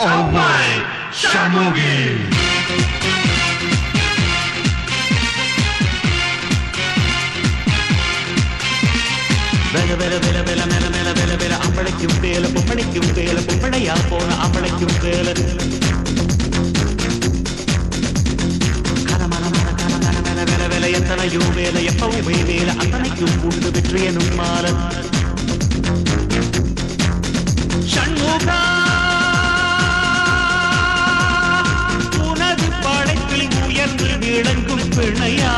Alright, Shamugi. அம்பளைக்கும் வேலை பொம்பளைக்கும் வேலை பொம்பளையா போன அம்பளைக்கும் வேலை வேலை எத்தனையோ வேலை எப்பவுமே வேலை அத்தனைக்கும் உண்டு வெற்றியனும் மாலை சண்முகா உனது படைப்பில் உயர்ந்து விளங்கும் பிணையா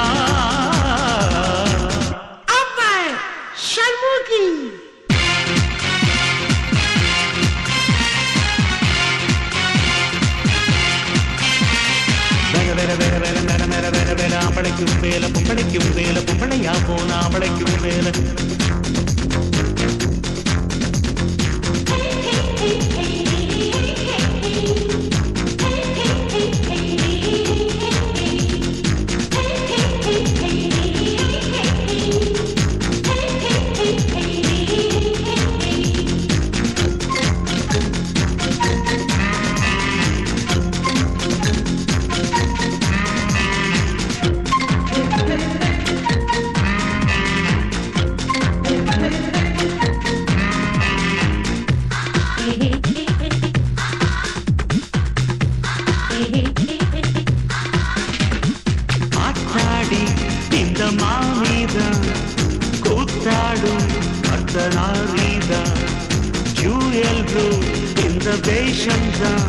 Shamugi. அம்பளைக்கும் வேலை பொம்பளைக்கும் வேலை பொம்பளையா போன அம்பளைக்கும் வேலை இந்த வேஷம்தான்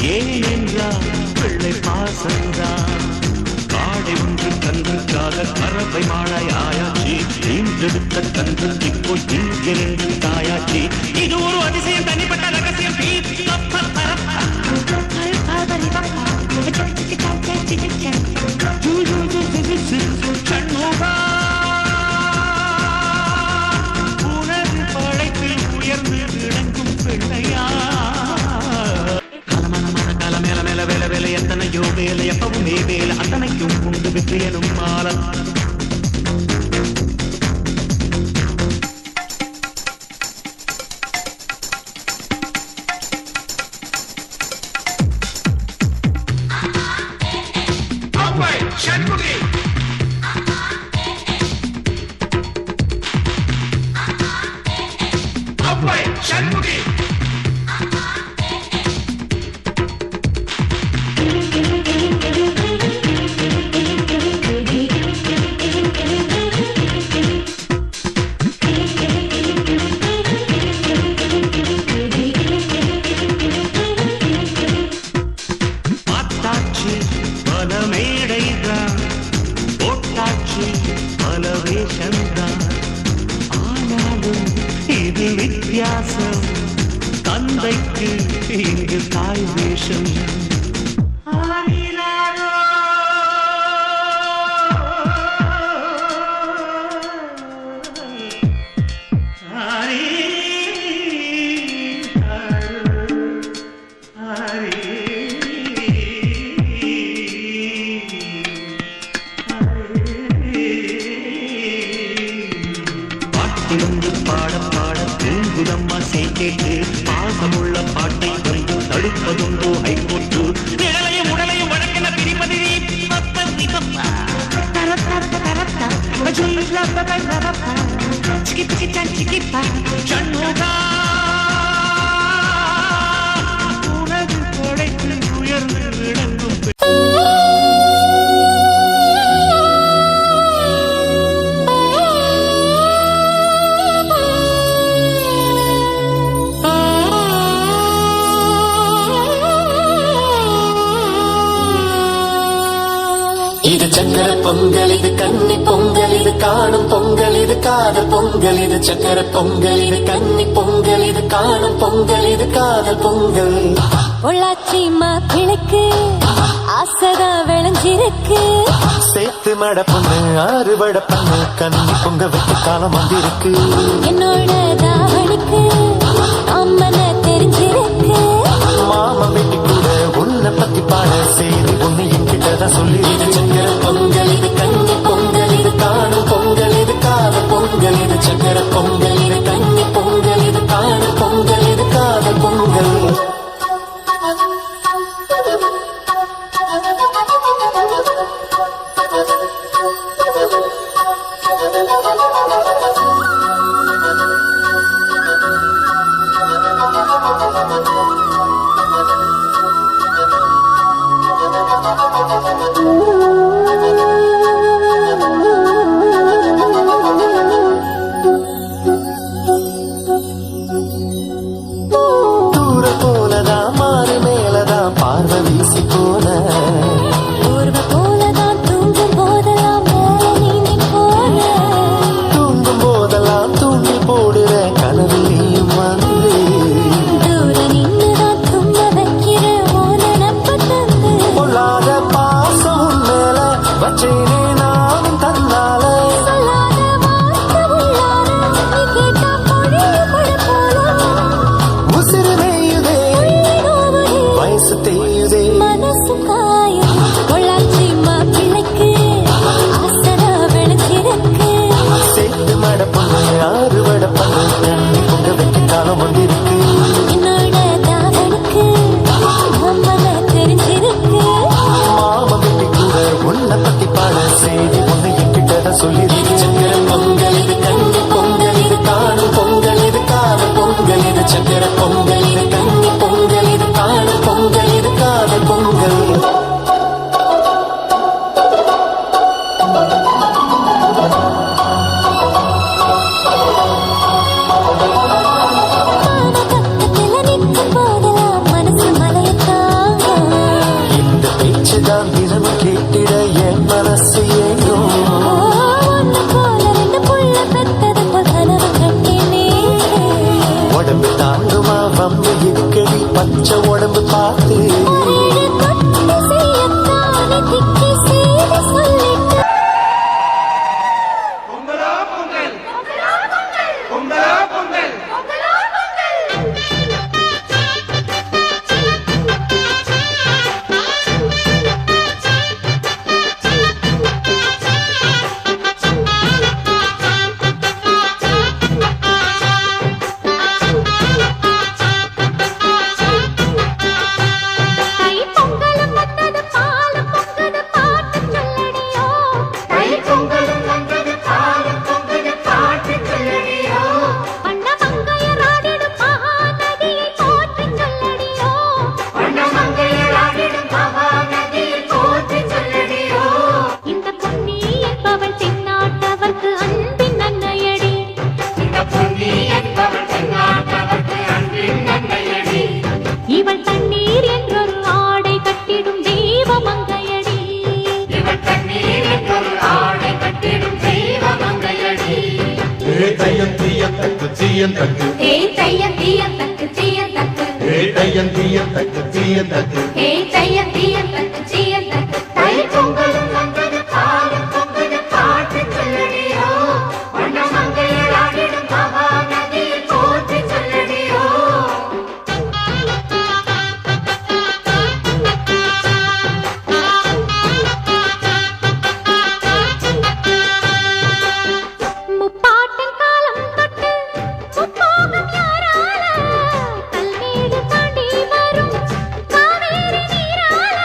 ஏனென்றால் பிள்ளை பாசந்தான் காடை ஒன்று கன்றுக்காக கறவை மாழையாயாச்சி இன்றெடுத்த கன்று இப்போ இங்கிருந்து தாயாச்சி இது ஒரு அதிசயம் தனிப்பட்ட ரகசியம் சண்முகா உனது படைப்பில் உயர்ந்து விளங்கும் பிள்ளையா காலமேல மேல வேலை வேலை எத்தனையோ வேலை எப்பவுமே வேலை அத்தனைக்கும் உண்டு வெற்றியனும் மாலை Shamugi. Shamugi. பார்த்தாச்சு பல மேடைதான் போட்டாச்சு பல வேஷம்தான் ஆனாலும் இது வித்தியாசம் தந்தைக்கு இங்கு தாய் வேஷம் பாட பாட தூங்குதம்மா கேட்டு பாசமுள்ள பாட்டை வந்து தடுப்பதுண்டோ ஹைகோர்ட்டு நிழலையும் உடலையும் வழக்கின பிரிப்பது சண்முகா உனது படைத்து உயர்ந்து விளங்கும் இது சக்கர பொங்கல் இது கன்னி பொங்கல் இது காணும் பொங்கல் இது காதல் பொங்கல் இது சக்கர பொங்கல் இது கன்னி பொங்கல் இது காணும் பொங்கல் இது காதல் பொங்கல் பொள்ளாச்சி மாப்பிளைக்கு ஆசைதா விளைஞ்சிருக்கு சேர்த்து மட பொண்ணு ஆறுபட பொண்ணு கன்னி பொங்க வைக்க காலம் வந்திருக்கு என்னோட தாவணிக்கு அம்மன தெரிஞ்சிருக்கு மாமா வெட்டி கூட உன்னை பத்தி பாட செய்தி ஒண்ணு என்கிட்டதான் சொல்லி இது சக்கர பொங்கல் இது கன்னி பொங்கல் இது காணும் பொங்கல் இது காதல் பொங்கல் இது சக்கர பொங்கல் இது கன்னி பொங்கல் இது காணும் பொங்கல் இது காதல் பொங்கல் பார்வை வீசி போன போர்வ போலதான் தூங்கும் போதெல்லாம் மேல நீந்தி போன தூங்கும் போதெல்லாம் தூண்டி போடுற கனவில் நீயும் வந்து தூர நின்னுதான் தும்ப வைக்கிற ஓன நம்ப தந்து பொல்லாத பாசம் மேல வச்சேனே நானும் தன்னால சொல்லாத வார்த்தை உள்ளார நீ கேட்டா பொழிய பட போல உசிறு மேயுதே நோவுதே வயசு தேயுதே மனசு காயும் பொள்ளாச்சி மாப்பிள்ளைக்கு ஆசரா விளைஞ்சிருக்கு சேர்த்து மட பண்ணு ஆறு வட பண்ணு தண்ணி பொங்க வைக்க காலம் வந்திருக்கு என்னோட தாவனுக்கு நம்மள தெரிஞ்சிருக்கு மாம வெட்டி கூட உன்னை பத்தி பாட செய்தி ஒண்ணு என்கிட்ட சொல்லிருக்கு சக்கர பொங்கல் இது கன்னி பொங்கல் இது காணும் பொங்கல் இது காதல் பொங்கல் இது சக்கர பொங்கல் இது கன்னி பொங்கல் இது காணும் பொங்கல் இது காதல் பொங்கல் பக்கத்துல நிற்கும் போதெல்லாம் மனசு மலையத்தான் இந்த பேச்சுதான் தினமும் கேட்டிட என் மனசு ஏங்கும் ஒன்னு போல ரெண்டு புள்ள பெத்தது போல் கனவு கண்டினே உடம்பு தாங்குமா வம்பு இருக்கடி பச்சை உடம்பு பார்த்து வீடு கொண்டு செய்யத்தானே திக்கி செய்து சொல்லிட்டு பொங்கலோ பொங்கல் பொங்கலோ பொங்கல் தை பொங்கலும் வந்தது பாலும் பொங்குது பாட்டு சொல்லடியோ தை பொங்கலும் வந்தது பாலும் பொங்குது பாட்டு சொல்லடியோ வண்ண மங்கையராடிடும் மகாநதியை போற்றி சொல்லடியோ வண்ண மங்கையராடிடும் மகாநதியை போற்றி சொல்லடியோ இந்த பொன்னி என்பவள் தென்னாட்டவர்க்கு அன்பின் அன்னையடி இந்த பொன்னி என்பவள் தென்னாட்டவர்க்கு அன்பின் நன்மையடி இவள் தண்ணீர் என்றொரு ஆடை கட்டிடும் தெய்வ மங்கையடி இவள் தண்ணீர் என்றொரு ஆடை கட்டிடும் தெய்வ மங்கையடி ஏதையன் தீயன் தக்கு தீயன் தக்கு ஏ தையம் தீயம் தக்கு தீயம் தக்கு ஏதையன் தீயன் தக்கு தீயன் தக்கு ஏ தையம் தீயம் தக்கு தீயம் தக்கு தை பொங்கலும் வந்தது பாலும் பொங்குது பாட்டு சொல்லடியோ வண்ண மங்கையராடிடும் மகாநதியை போற்றி சொல்லடியோ முப்பாட்டின் காலம் தொட்டு முப்போகம் யாரால கல்மேடு தாண்டி வரும் காவேரி நீரால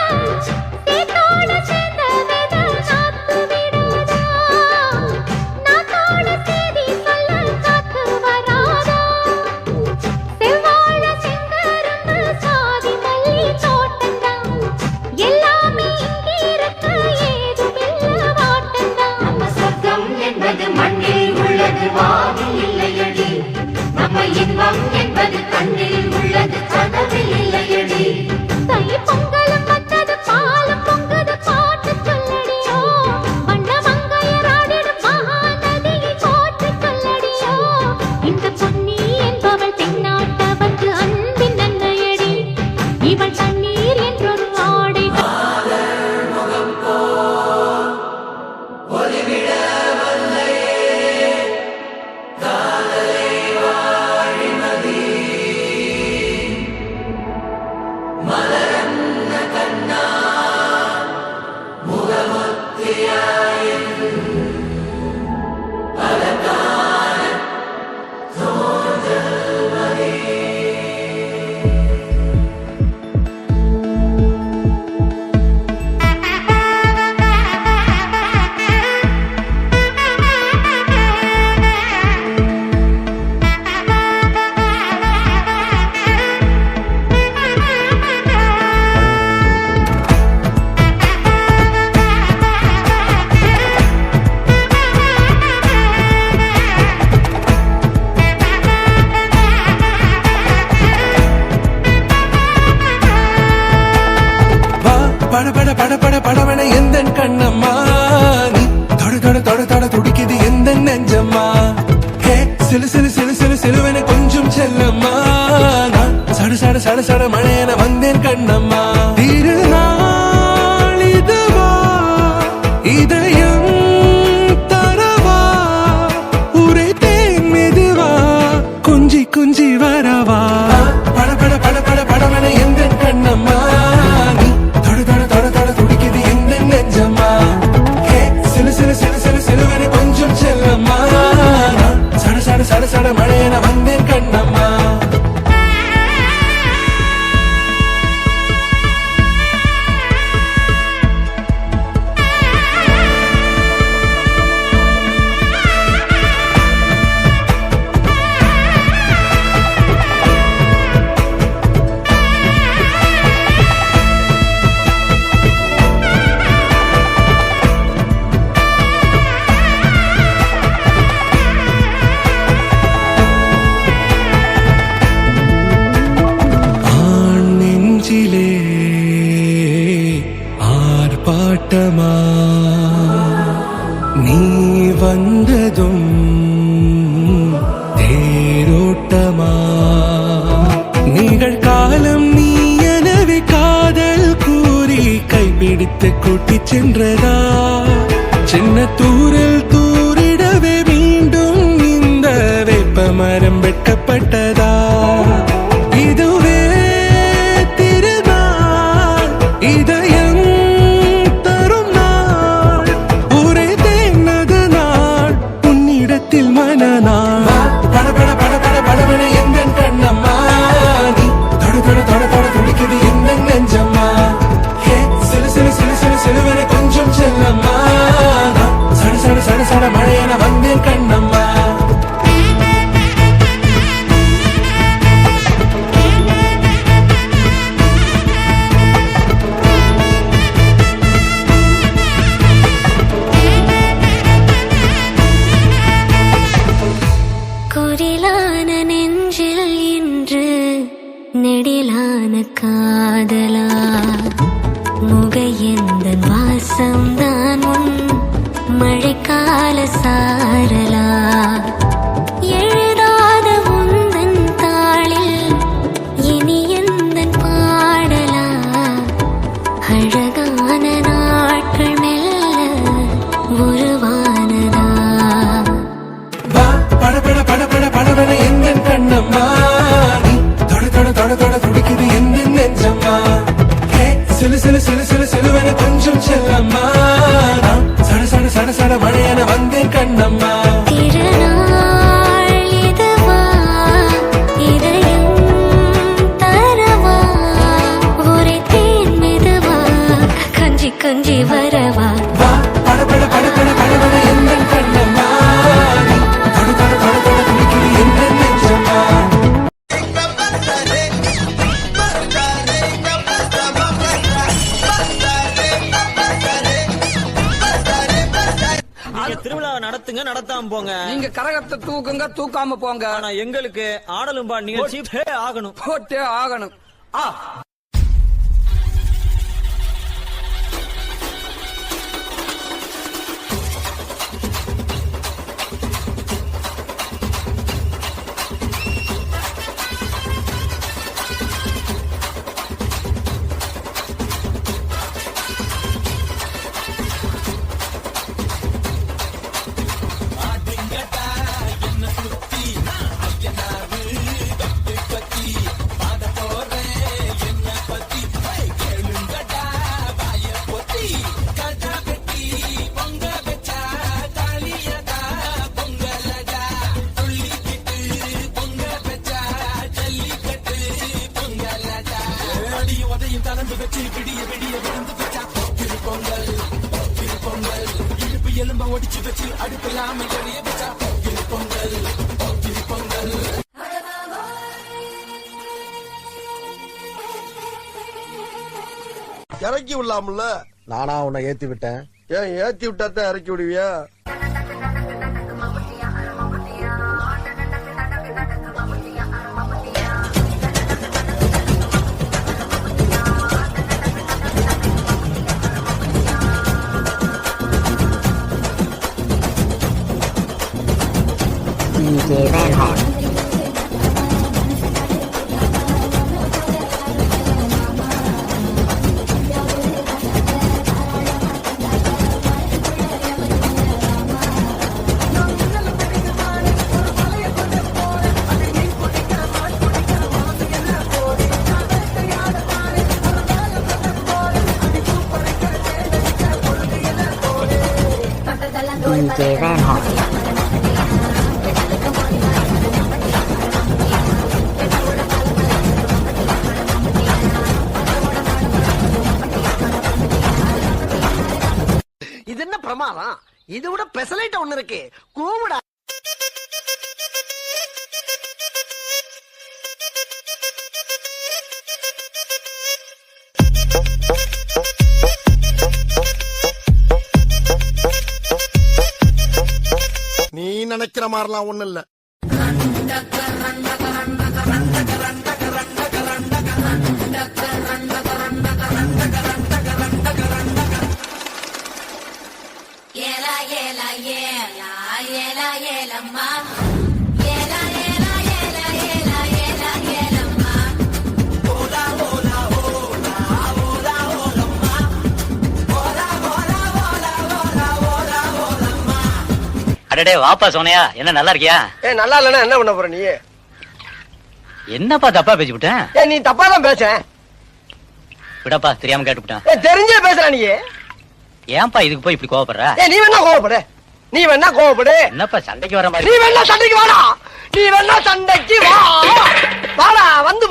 சட சட சட மழையன வந்தேன் கண்ணம்மா திருநாள் இதுவா இதயம் தரவா உரைத்தேன் மெதுவா குஞ்சி குஞ்சி வரவா பட பட பட பட படவன எந்த கண்ணம்மா நீ தொட தொட தொட தொட துடிக்குது எந்த நெஞ்சம்மா ஹே சிலு சிலு சிலு சிலு சிலுவனை கொஞ்சம் செல்லம்மா சட சட சட சட மழையன வந்தேன் கண்ணம்மா நெஞ்சிலே ஆர்ப்பாட்டமா நீ வந்ததும் தேரோட்டமா நிகழ்காலம் நீ எனவே காதல் கூறி கைப்பிடித்து கூட்டிச் சென்றதா சின்ன தூரல் தூரிடவே மீண்டும் இந்த வேப்ப மரம் வெட்கப்பட்டதா இதுவே திருநாள் இதயம் தரும் நாள் ஒரே தேனது நாள் உன்னிடத்தில் மனநாள் பட பட பட பட படவன எந்த கண்ணம்மா நீ தொட தொட தொட தொட துடிக்குது எந்த நெஞ்சம்மா ஹே சிலு சிலு சிலு சிலு சிலுவன கொஞ்சம் செல்லம்மா சட சட சட சட மழையன வந்தேன் கண்ணம்மா குரிலான நெஞ்சில் இன்று நெடிலான காதலா முகையெந்த வாசம்தான் உன் மழைக்கால சாரலா எழுதாத உந்தன் தாளில் இனி எந்தன் பாடலா அழகான நாட்கள் மெல்ல உருவானதா பட பட பட பட படவன எந்த கண்ணம்மா நீ தொட தொட தொட தொட துடிக்குது எந்த நெஞ்சம்மா ஹே சிலு சிலு சிலு சிலு சிலுவன கொஞ்சம் செல்லம்மா சட சட சட சட மழையன வந்தேன் கண்ணம்மா திருநாள் இதுவா இதயம் தரவா ஒரே தேன் மெதுவா கஞ்சி கஞ்சி வரவா பட பட பட பட படவன எந்த கண்ணம்மா நீ தொட தொட தொட தொட துடிக்குது எந்த நெஞ்சம்மா நீங்க திருவிழாவை நடத்துங்க நடத்தாம போங்க. நீங்க கரகத்தை தூக்குங்க தூக்காம போங்க. ஆனா எங்களுக்கு ஆடலும் பாட நிகழ்ச்சி ஆகணும் போட்டே ஆகணும். இறக்கி விடலாம்ல. நானா உன்னை ஏத்தி விட்டேன். ஏன் ஏத்தி விட்டா தான் இறக்கி விடுவியா? DJ Van Hot. எனக்கு வேணும். இது என்ன பிரமாதம்? இது விட பெசலைட் ஒண்ணு இருக்கு. கூவுடா. நீ நினைக்கிற மாதிரிலாம் ஒண்ணு இல்ல. அடடே வாப்பா சோனையா, என்ன நல்லா இருக்கியா? நல்லா இல்லன்னா என்ன பண்ண போற நீ? என்னப்பா தப்பா பேசி விட்டேன்? நீ தப்பா தான் பேச. விடப்பா, தெரியாம கேட்டுவிட்டேன். தெரிஞ்சே பேசுற நீ. ஏன்பா இதுக்கு போய் இப்படி கோவப்படுற? நீ வேணா கோவப்படு. நீ வேணா கோவப்படு. என்னப்பா சண்டைக்கு வர மாதிரி? நீ வேணா சண்டைக்கு வாடா. நீ வேணா சண்டைக்கு வா. வாடா வந்து